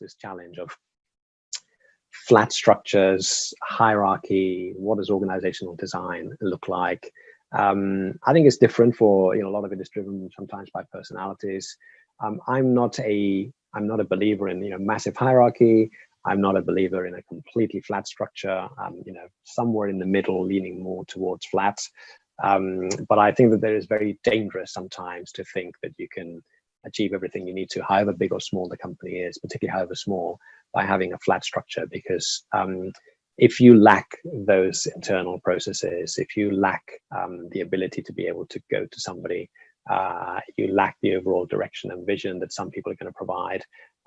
this challenge of flat structures, hierarchy. What does organizational design look like? I think it's different for, a lot of it is driven sometimes by personalities. I'm not a believer in, massive hierarchy. I'm not a believer in a completely flat structure. Somewhere in the middle, leaning more towards flat. But I think that there is very dangerous sometimes to think that you can achieve everything you need to, however big or small the company is, particularly however small, by having a flat structure. Because if you lack those internal processes, if you lack the ability to be able to go to somebody, you lack the overall direction and vision that some people are going to provide.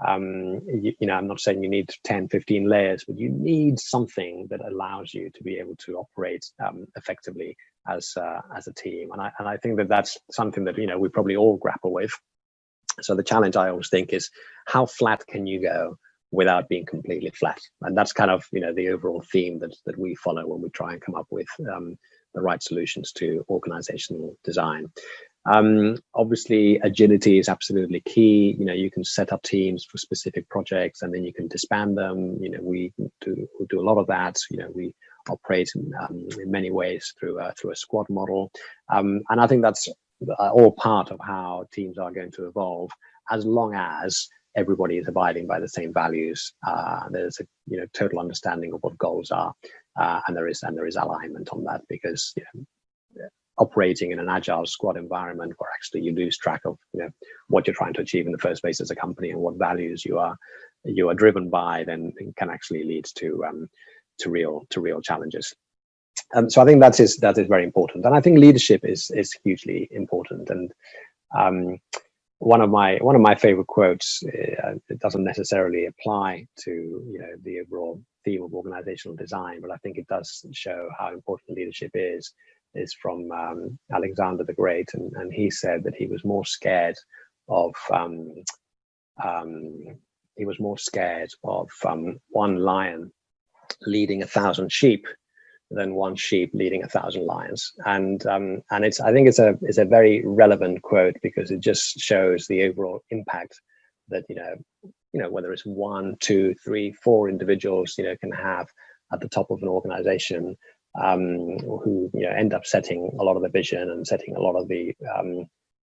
I'm not saying you need 10, 15 layers, but you need something that allows you to be able to operate effectively as a team. And I think that that's something that, we probably all grapple with. So the challenge I always think is, how flat can you go without being completely flat? And that's kind of, the overall theme that we follow when we try and come up with the right solutions to organizational design. Obviously, agility is absolutely key. You can set up teams for specific projects and then you can disband them. We do a lot of that. We operate in many ways through a squad model. And I think that's all part of how teams are going to evolve, as long as everybody is abiding by the same values. There's a total understanding of what goals are, and there is alignment on that, because operating in an agile squad environment where actually you lose track of what you're trying to achieve in the first place as a company and what values you are driven by, then it can actually lead to real challenges. So I think that is very important, and I think leadership is hugely important. And one of my favorite quotes, it doesn't necessarily apply to the overall theme of organizational design, but I think it does show how important leadership is from Alexander the Great, and he said that he was more scared of one lion leading 1,000 sheep than one sheep leading 1,000 lions. And I think it's a very relevant quote, because it just shows the overall impact that whether it's 1, 2, 3, 4 individuals can have at the top of an organization, who end up setting a lot of the vision and setting a lot of the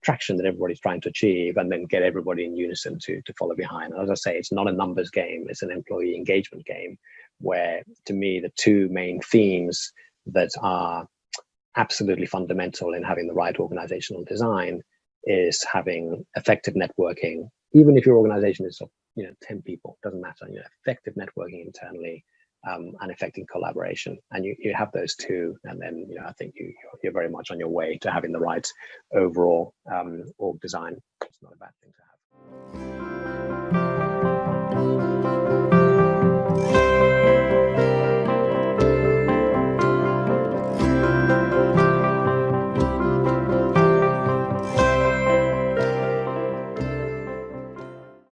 traction that everybody's trying to achieve, and then get everybody in unison to follow behind. And as I say, it's not a numbers game, it's an employee engagement game, where to me the two main themes that are absolutely fundamental in having the right organizational design is having effective networking. Even if your organization is 10 people, doesn't matter, effective networking internally, and effective collaboration. And you have those two, and then I think you're very much on your way to having the right overall org design. It's not a bad thing to have.